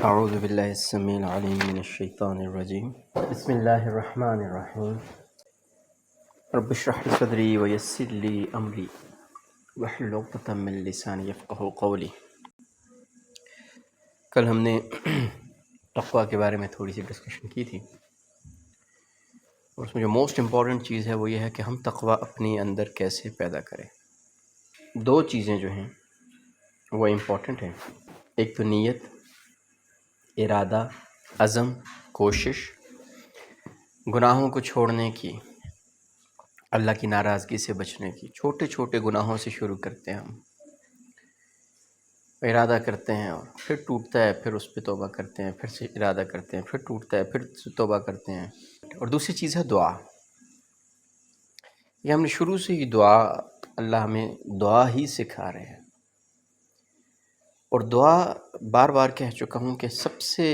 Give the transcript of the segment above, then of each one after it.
اعوذ باللہ السمیع العلیم من الشیطان الرجیم بسم اللہ الرحمن الرحیم رب اشرح لی صدری ویسر لی امری واحلل عقدۃ من لسانی یفقہوا قولی۔ کل ہم نے تقویٰ کے بارے میں تھوڑی سی ڈسکشن کی تھی، اور اس میں جو موسٹ امپورٹنٹ چیز ہے وہ یہ ہے کہ ہم تقویٰ اپنے اندر کیسے پیدا کریں۔ دو چیزیں جو ہیں وہ امپورٹنٹ ہیں، ایک تو نیت، ارادہ، عزم، کوشش گناہوں کو چھوڑنے کی، اللہ کی ناراضگی سے بچنے کی۔ چھوٹے چھوٹے گناہوں سے شروع کرتے ہیں، ہم ارادہ کرتے ہیں اور پھر ٹوٹتا ہے، پھر اس پہ توبہ کرتے ہیں، پھر سے ارادہ کرتے ہیں، پھر ٹوٹتا ہے، پھر توبہ کرتے ہیں۔ اور دوسری چیز ہے دعا۔ یہ ہم نے شروع سے ہی دعا، اللہ ہمیں دعا ہی سکھا رہے ہیں، اور دعا بار بار کہہ چکا ہوں کہ سب سے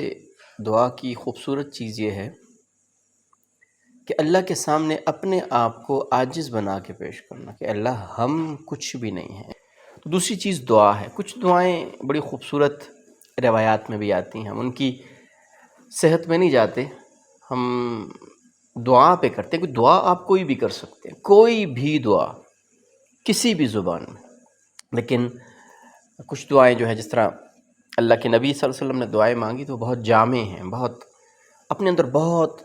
دعا کی خوبصورت چیز یہ ہے کہ اللہ کے سامنے اپنے آپ کو عاجز بنا کے پیش کرنا کہ اللہ ہم کچھ بھی نہیں ہیں۔ تو دوسری چیز دعا ہے۔ کچھ دعائیں بڑی خوبصورت روایات میں بھی آتی ہیں، ہم ان کی صحت میں نہیں جاتے، ہم دعا پہ کرتے ہیں کہ دعا آپ کوئی بھی کر سکتے ہیں، کوئی بھی دعا کسی بھی زبان میں، لیکن کچھ دعائیں جو ہے جس طرح اللہ کے نبی صلی اللہ علیہ وسلم نے دعائیں مانگی تو بہت جامع ہیں، بہت اپنے اندر بہت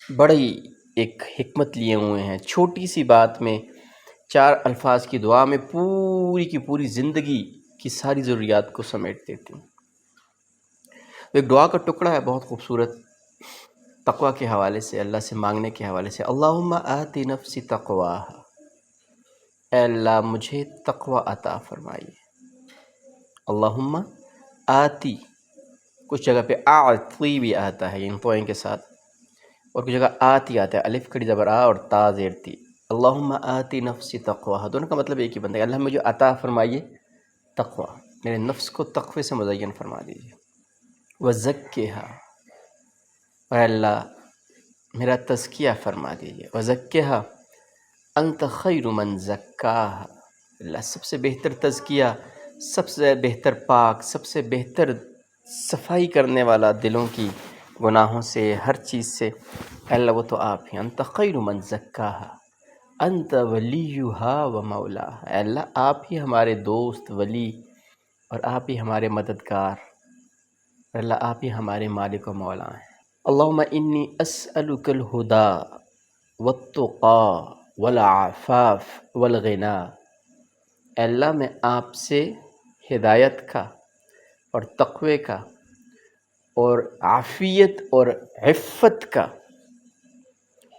بڑی ایک حکمت لیے ہوئے ہیں۔ چھوٹی سی بات میں 4 الفاظ کی دعا میں پوری کی پوری زندگی کی ساری ضروریات کو سمیٹ دیتی ہیں۔ ایک دعا کا ٹکڑا ہے بہت خوبصورت، تقویٰ کے حوالے سے، اللہ سے مانگنے کے حوالے سے۔ اللہم آت نفسی تقواہا، اے اللہ مجھے تقوی عطا فرمائیے۔ اللہم آتی، کچھ جگہ پہ اعطی بھی آتا ہے ان توئیں کے ساتھ، اور کچھ جگہ آتی آتا ہے، الف کھڑی زبر آ اور تا زیر تی۔ اللہم آتی نفسی تقواہا، دونوں کا مطلب ایک ہی بنتا ہے، اللہ مجھے عطا فرمائیے تقوی، میرے نفس کو تقوی سے مزین فرما دیجیے۔ وزکھا، اور اللہ میرا تزکیہ فرما دیجیے۔ وزکھا انت خیر من زکاہا، اللہ سب سے بہتر تزکیہ، سب سے بہتر پاک، سب سے بہتر صفائی کرنے والا دلوں کی گناہوں سے، ہر چیز سے، اللہ وہ تو آپ ہیں۔ انت خیر من زکاہا انت ولیہا و مولاہا، اے اللہ آپ ہی ہمارے دوست، ولی، اور آپ ہی ہمارے مددگار، اور اللہ آپ ہی ہمارے مالک و مولا ہیں۔ اللہم انی اسألک الہدی والتقی والعفاف والغنی، اے اللہ میں آپ سے ہدایت کا اور تقوی کا اور عافیت اور عفت کا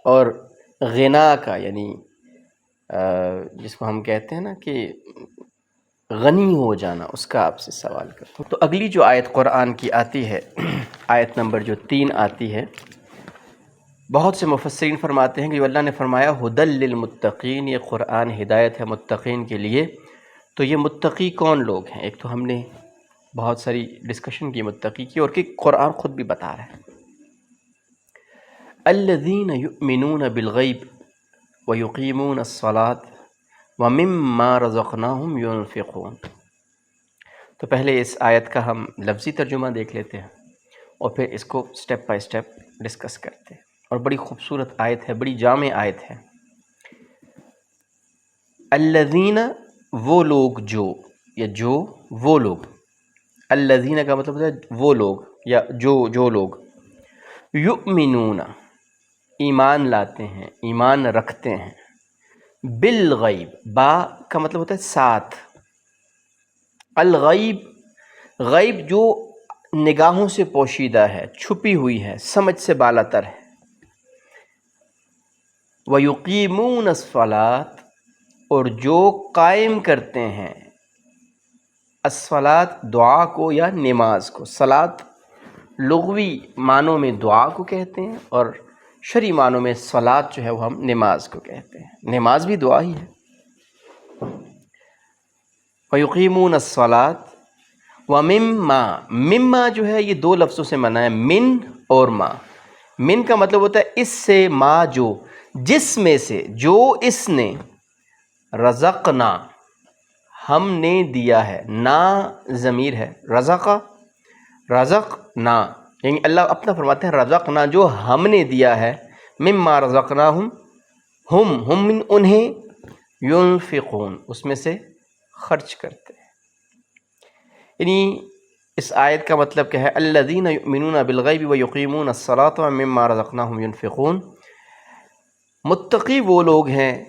اور غنا کا، یعنی جس کو ہم کہتے ہیں نا کہ غنی ہو جانا، اس کا آپ سے سوال کرتا ہوں۔ تو اگلی جو آیت قرآن کی آتی ہے، آیت نمبر جو 3 آتی ہے، بہت سے مفسرین فرماتے ہیں کہ جو اللہ نے فرمایا ھدی للمتقین، یہ قرآن ہدایت ہے متقین کے لیے۔ تو یہ متقی کون لوگ ہیں؟ ایک تو ہم نے بہت ساری ڈسکشن کی متقی کی، اور کہ قرآن خود بھی بتا رہا ہے الذین یؤمنون بالغیب ویقیمون الصلاۃ ومما رزقناہم ینفقون۔ تو پہلے اس آیت کا ہم لفظی ترجمہ دیکھ لیتے ہیں، اور پھر اس کو سٹیپ بائی سٹیپ ڈسکس کرتے ہیں، اور بڑی خوبصورت آیت ہے، بڑی جامع آیت ہے۔ الذین، وہ لوگ جو، یا جو وہ لوگ، الذین کا مطلب ہے وہ لوگ یا جو لوگ، یؤمنون ایمان لاتے ہیں، ایمان رکھتے ہیں، بالغیب، با کا مطلب ہوتا ہے ساتھ، الغیب، غیب جو نگاہوں سے پوشیدہ ہے، چھپی ہوئی ہے، سمجھ سے بالا تر ہے۔ وَيُقِيمُونَ الصَّلَاةَ، اور جو قائم کرتے ہیں الصلاۃ، دعا کو یا نماز کو۔ صلاۃ لغوی معنوں میں دعا کو کہتے ہیں، اور شرعی معنوں میں صلاۃ جو ہے وہ ہم نماز کو کہتے ہیں، نماز بھی دعا ہی ہے۔ وَيُقِيمُونَ الصَّلَاةَ وَمِمَّا، مما جو ہے یہ 2 لفظوں سے بنا ہے، من اور ما۔ من کا مطلب ہوتا ہے اس سے، ما جو، جس میں سے، جو اس نے، رزقنا ہم نے دیا ہے، نا ضمیر ہے، رزقا رزقنا، یعنی اللہ اپنا فرماتے ہیں رزقنا، جو ہم نے دیا ہے، مما رزقناہم، ہم من انہیں، ينفقون، اس میں سے خرچ کرتے ہیں. یعنی اس آیت کا مطلب کیا ہے؟ الذین یؤمنون بالغیب ویقیمون الصلاۃ ومما رزقناہم ينفقون. متقی وہ لوگ ہیں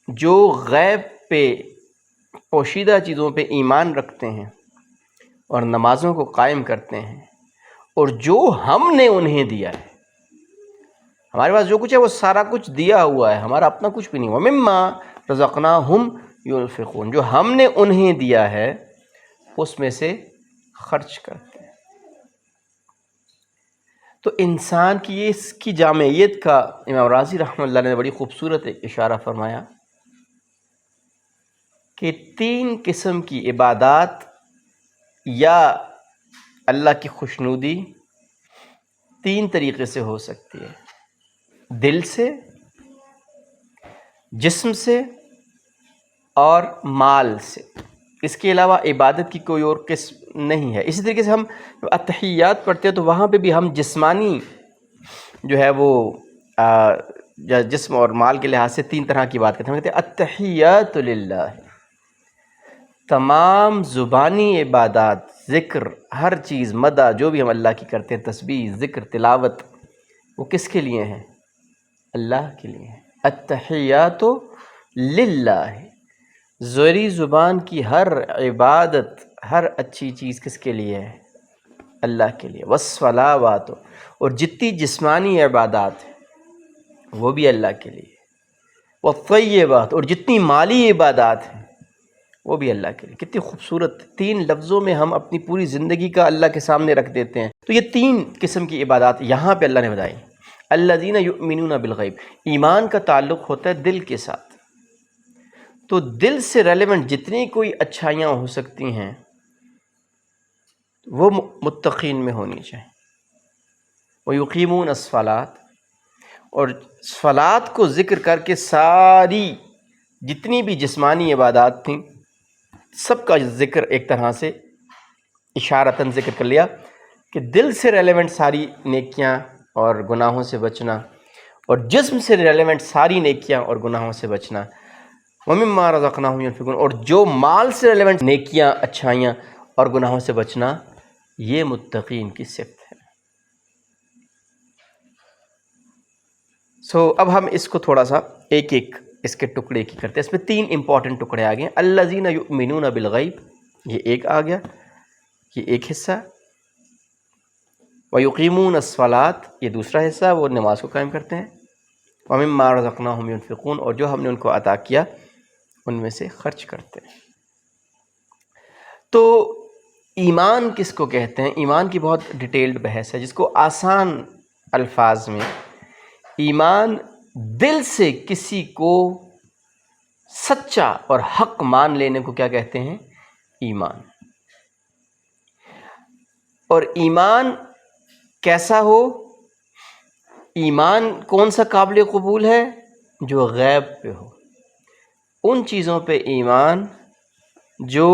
جو غیب پہ، پوشیدہ چیزوں پہ ایمان رکھتے ہیں اور نمازوں کو قائم کرتے ہیں، اور جو ہم نے انہیں دیا ہے. ہمارے پاس جو کچھ ہے وہ سارا کچھ دیا ہوا ہے، ہمارا اپنا کچھ بھی نہیں. وَمِمَّا رَزَقْنَاهُمْ يُنْفِقُونَ، جو ہم نے انہیں دیا ہے اس میں سے خرچ کرتے ہیں. تو انسان کی یہ اس کی جامعیت کا امام رازی رحمۃ اللہ نے بڑی خوبصورت ایک اشارہ فرمایا کہ 3 قسم کی عبادات یا اللہ کی خوشنودی 3 طریقے سے ہو سکتی ہے: دل سے، جسم سے اور مال سے. اس کے علاوہ عبادت کی کوئی اور قسم نہیں ہے. اسی طریقے سے ہم اتحیات پڑھتے ہیں تو وہاں پہ بھی ہم جسمانی جو ہے وہ جسم اور مال کے لحاظ سے 3 طرح کی بات کرتے ہیں. ہم کہتے ہیں التحیات للہ، تمام زبانی عبادات، ذکر، ہر چیز، مدح جو بھی ہم اللہ کی کرتے ہیں، تسبیح، ذکر، تلاوت، وہ کس کے لیے ہیں؟ اللہ کے لیے ہیں. التحیات للہ، ظہری زبان کی ہر عبادت، ہر اچھی چیز کس کے لیے ہے؟ اللہ کے لیے. والصلوات، اور جتنی جسمانی عبادات ہیں وہ بھی اللہ کے لیے. والطیبات، اور جتنی مالی عبادات ہیں وہ بھی اللہ کے لیے. کتنی خوبصورت 3 لفظوں میں ہم اپنی پوری زندگی کا اللہ کے سامنے رکھ دیتے ہیں. تو یہ 3 قسم کی عبادات یہاں پہ اللہ نے بتائی. الذین یؤمنون بالغیب، ایمان کا تعلق ہوتا ہے دل کے ساتھ. تو دل سے ریلیونٹ جتنی کوئی اچھائیاں ہو سکتی ہیں وہ متقین میں ہونی چاہیے. وَيُقِيمُونَ الصَّلَاةَ، اور صلات کو ذکر کر کے ساری جتنی بھی جسمانی عبادات تھیں سب کا ذکر ایک طرح سے اشارتاً ذکر کر لیا کہ دل سے ریلیونٹ ساری نیکیاں اور گناہوں سے بچنا، اور جسم سے ریلیونٹ ساری نیکیاں اور گناہوں سے بچنا. وَمِمَّا رَزَقْنَاهُمْ يُنْفِقُونَ، اور جو مال سے ریلیونٹ نیکیاں، اچھائیاں اور گناہوں سے بچنا، یہ متقین کی صفت ہے. اب ہم اس کو تھوڑا سا ایک ایک اس کے ٹکڑے کی کرتے ہیں. اس میں 3 امپورٹنٹ ٹکڑے آ گئے. الذین یؤمنون بالغیب، یہ ایک آ گیا، یہ ایک حصہ. وَيُقِيمُونَ الصَّلَاةَ، یہ دوسرا حصہ، وہ نماز کو قائم کرتے ہیں. وَمِمَّا رَزَقْنَاهُمْ يُنْفِقُونَ، اور جو ہم نے ان کو عطا کیا ان میں سے خرچ کرتے ہیں. تو ایمان کس کو کہتے ہیں؟ ایمان کی بہت ڈیٹیلڈ بحث ہے، جس کو آسان الفاظ میں ایمان دل سے کسی کو سچا اور حق مان لینے کو کیا کہتے ہیں؟ ایمان. اور ایمان کیسا ہو؟ ایمان کون سا قابل قبول ہے؟ جو غیب پہ ہو. ان چیزوں پہ ایمان جو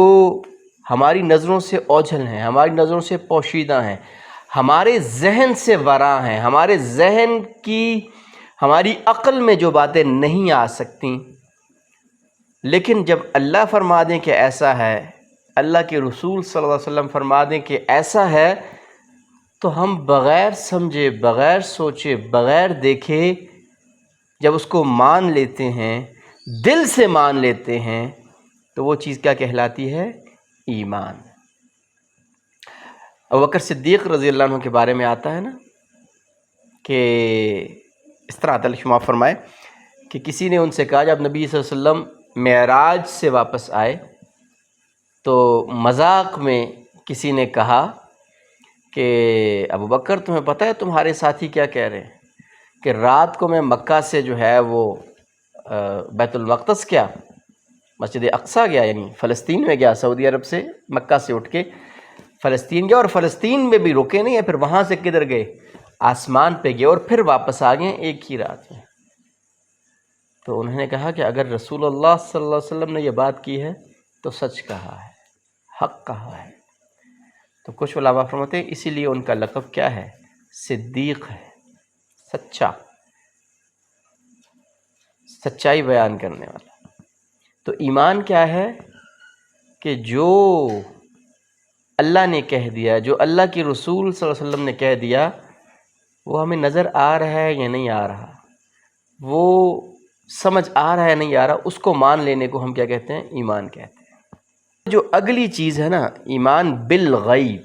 ہماری نظروں سے اوجھل ہیں، ہماری نظروں سے پوشیدہ ہیں، ہمارے ذہن سے ورا ہیں، ہمارے ذہن کی، ہماری عقل میں جو باتیں نہیں آ سکتی، لیکن جب اللہ فرما دیں کہ ایسا ہے، اللہ کے رسول صلی اللہ علیہ وسلم فرما دیں کہ ایسا ہے، تو ہم بغیر سمجھے، بغیر سوچے، بغیر دیکھے جب اس کو مان لیتے ہیں، دل سے مان لیتے ہیں، تو وہ چیز کیا کہلاتی ہے؟ ایمان. ابوبکر صدیق رضی اللہ عنہ کے بارے میں آتا ہے نا کہ اس طرح آتا ہے، شما فرمائے کہ کسی نے ان سے کہا جب نبی صلی اللہ علیہ وسلم معراج سے واپس آئے تو مذاق میں کسی نے کہا کہ ابوبکر تمہیں پتہ ہے تمہارے ساتھی کیا کہہ رہے ہیں کہ رات کو میں مکہ سے جو ہے وہ بیت المقدس کیا، مسجد اقصیٰ گیا، یعنی فلسطین میں گیا، سعودی عرب سے مکہ سے اٹھ کے فلسطین گیا، اور فلسطین میں بھی رکے نہیں، پھر وہاں سے کدھر گئے؟ آسمان پہ گئے، اور پھر واپس آ گئے ایک ہی رات میں. تو انہوں نے کہا کہ اگر رسول اللہ صلی اللہ علیہ وسلم نے یہ بات کی ہے تو سچ کہا ہے، حق کہا ہے. تو کچھ علماء فرماتے ہیں اسی لیے ان کا لقب کیا ہے؟ صدیق ہے، سچا، سچائی بیان کرنے والا۔ تو ایمان کیا ہے؟ کہ جو اللہ نے کہہ دیا، جو اللہ کے رسول صلی اللہ علیہ وسلم نے کہہ دیا، وہ ہمیں نظر آ رہا ہے یا نہیں آ رہا، وہ سمجھ آ رہا ہے نہیں آ رہا، اس کو مان لینے کو ہم کیا کہتے ہیں؟ ایمان کہتے ہیں۔ جو اگلی چیز ہے نا، ایمان بالغیب،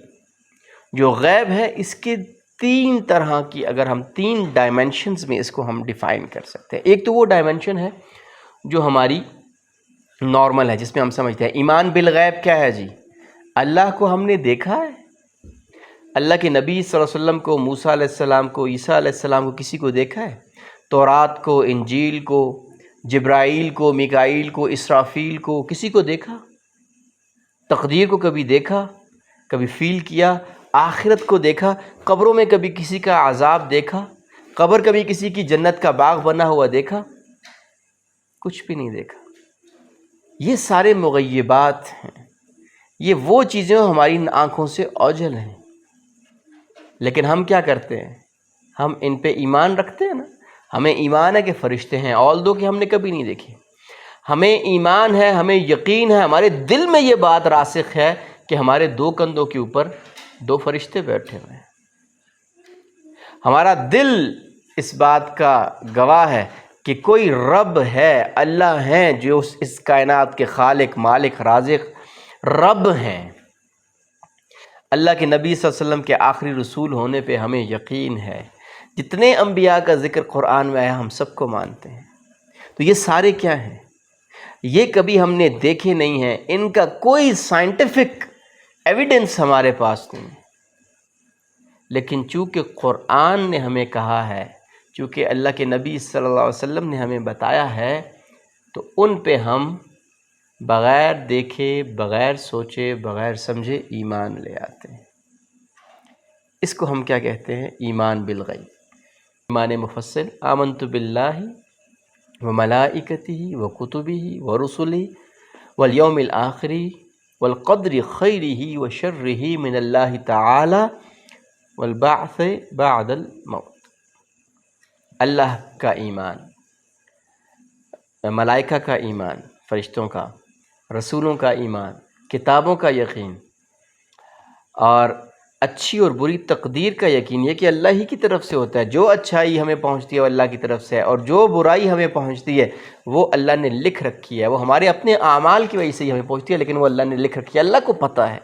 جو غیب ہے، اس کے تین طرح کی، اگر ہم تین ڈائمنشنز میں اس کو ہم ڈیفائن کر سکتے ہیں۔ ایک تو وہ ڈائمنشن ہے جو ہماری نارمل ہے، جس میں ہم سمجھتے ہیں ایمان بالغیب کیا ہے جی؟ اللہ کو ہم نے دیکھا ہے، اللہ کے نبی صلی اللہ علیہ وسلم کو، موسیٰ علیہ السلام کو، عیسیٰ علیہ السلام کو، کسی کو دیکھا ہے؟ تورات کو، انجیل کو، جبرائیل کو، میکائیل کو، اسرافیل کو، کسی کو دیکھا؟ تقدیر کو کبھی دیکھا؟ کبھی فیل کیا؟ آخرت کو دیکھا؟ قبروں میں کبھی کسی کا عذاب دیکھا؟ قبر کبھی کسی کی جنت کا باغ بنا ہوا دیکھا؟ کچھ بھی نہیں دیکھا۔ یہ سارے مغیبات ہیں، یہ وہ چیزیں ہماری آنکھوں سے اوجھل ہیں، لیکن ہم کیا کرتے ہیں؟ ہم ان پہ ایمان رکھتے ہیں نا۔ ہمیں ایمان ہے کہ فرشتے ہیں، آلدو کہ ہم نے کبھی نہیں دیکھے۔ ہمیں ایمان ہے، ہمیں یقین ہے، ہمارے دل میں یہ بات راسخ ہے کہ ہمارے دو کندھوں کے اوپر دو فرشتے بیٹھے ہوئے ہیں۔ ہمارا دل اس بات کا گواہ ہے کہ کوئی رب ہے، اللہ ہیں، جو اس کائنات کے خالق، مالک، رازق رب ہیں۔ اللہ کے نبی صلی اللہ علیہ وسلم کے آخری رسول ہونے پہ ہمیں یقین ہے۔ جتنے انبیاء کا ذکر قرآن میں آیا ہم سب کو مانتے ہیں۔ تو یہ سارے کیا ہیں؟ یہ کبھی ہم نے دیکھے نہیں ہیں، ان کا کوئی سائنٹیفک ایویڈنس ہمارے پاس نہیں، لیکن چونکہ قرآن نے ہمیں کہا ہے، چونکہ اللہ کے نبی صلی اللہ علیہ وسلم نے ہمیں بتایا ہے، تو ان پہ ہم بغیر دیکھے، بغیر سوچے، بغیر سمجھے ایمان لے آتے ہیں۔ اس کو ہم کیا کہتے ہیں؟ ایمان بالغیب۔ ایمان مفصل: آمنت باللہ وملائکتہ وکتبہ ورسلہ والیوم الآخر والقدر خیرہ وشرہ من اللہ تعالی والبعث بعد الموت۔ اللہ کا ایمان، ملائکہ کا ایمان، فرشتوں کا، رسولوں کا ایمان، کتابوں کا یقین، اور اچھی اور بری تقدیر کا یقین، یہ کہ اللہ ہی کی طرف سے ہوتا ہے۔ جو اچھائی ہمیں پہنچتی ہے وہ اللہ کی طرف سے ہے، اور جو برائی ہمیں پہنچتی ہے وہ اللہ نے لکھ رکھی ہے۔ وہ ہمارے اپنے اعمال کی وجہ سے ہی ہمیں پہنچتی ہے، لیکن وہ اللہ نے لکھ رکھی ہے، اللہ کو پتہ ہے۔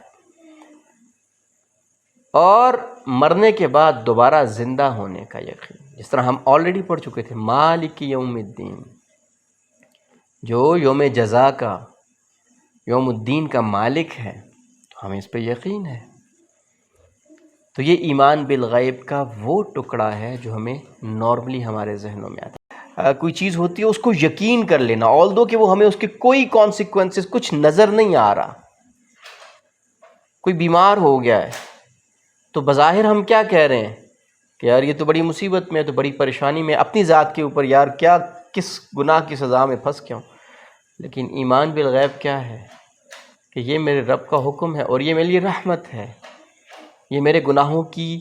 اور مرنے کے بعد دوبارہ زندہ ہونے کا یقین، جس طرح ہم آلریڈی پڑھ چکے تھے، مالک یوم الدین، جو یوم جزا کا، یوم الدین کا مالک ہے، تو ہمیں اس پہ یقین ہے۔ تو یہ ایمان بالغیب کا وہ ٹکڑا ہے جو ہمیں نارملی ہمارے ذہنوں میں آتا ہے۔ کوئی چیز ہوتی ہے اس کو یقین کر لینا، آلدو کہ وہ ہمیں اس کے کوئی کانسیکوینسز کچھ نظر نہیں آ رہا۔ کوئی بیمار ہو گیا ہے تو بظاہر ہم کیا کہہ رہے ہیں کہ یار یہ تو بڑی مصیبت میں ہے، تو بڑی پریشانی میں، اپنی ذات کے اوپر یار کیا، کس گناہ کی سزا میں پھنس گیا ہوں۔ لیکن ایمان بالغیب کیا ہے؟ کہ یہ میرے رب کا حکم ہے، اور یہ میرے لیے رحمت ہے، یہ میرے گناہوں کی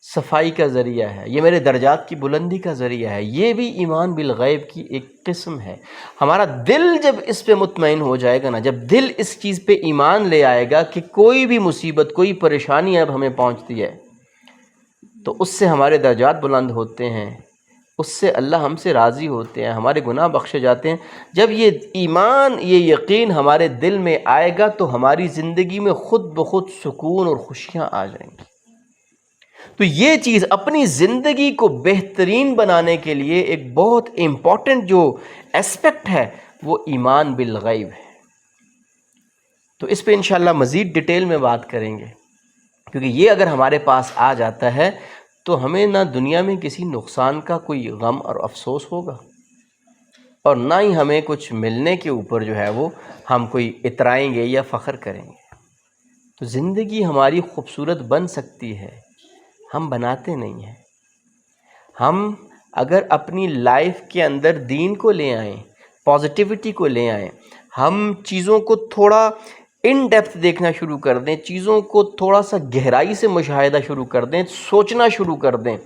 صفائی کا ذریعہ ہے، یہ میرے درجات کی بلندی کا ذریعہ ہے۔ یہ بھی ایمان بالغیب کی ایک قسم ہے۔ ہمارا دل جب اس پہ مطمئن ہو جائے گا نا، جب دل اس چیز پہ ایمان لے آئے گا کہ کوئی بھی مصیبت، کوئی پریشانی اب ہمیں پہنچتی ہے، تو اس سے ہمارے درجات بلند ہوتے ہیں، اس سے اللہ ہم سے راضی ہوتے ہیں، ہمارے گناہ بخشے جاتے ہیں۔ جب یہ ایمان، یہ یقین ہمارے دل میں آئے گا تو ہماری زندگی میں خود بخود سکون اور خوشیاں آ جائیں گی۔ تو یہ چیز اپنی زندگی کو بہترین بنانے کے لیے ایک بہت امپورٹنٹ جو اسپیکٹ ہے وہ ایمان بالغیب ہے۔ تو اس پہ انشاءاللہ مزید ڈیٹیل میں بات کریں گے، کیونکہ یہ اگر ہمارے پاس آ جاتا ہے تو ہمیں نہ دنیا میں کسی نقصان کا کوئی غم اور افسوس ہوگا، اور نہ ہی ہمیں کچھ ملنے کے اوپر جو ہے وہ ہم کوئی اترائیں گے یا فخر کریں گے۔ تو زندگی ہماری خوبصورت بن سکتی ہے، ہم بناتے نہیں ہیں۔ ہم اگر اپنی لائف کے اندر دین کو لے آئیں، پازیٹیوٹی کو لے آئیں، ہم چیزوں کو تھوڑا ان ڈیپتھ دیکھنا شروع کر دیں، چیزوں کو تھوڑا سا گہرائی سے مشاہدہ شروع کر دیں، سوچنا شروع کر دیں،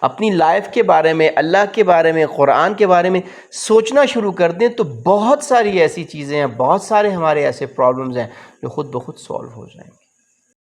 اپنی لائف کے بارے میں، اللہ کے بارے میں، قرآن کے بارے میں سوچنا شروع کر دیں، تو بہت ساری ایسی چیزیں ہیں، بہت سارے ہمارے ایسے پرابلمز ہیں جو خود بخود سولو ہو جائیں گے۔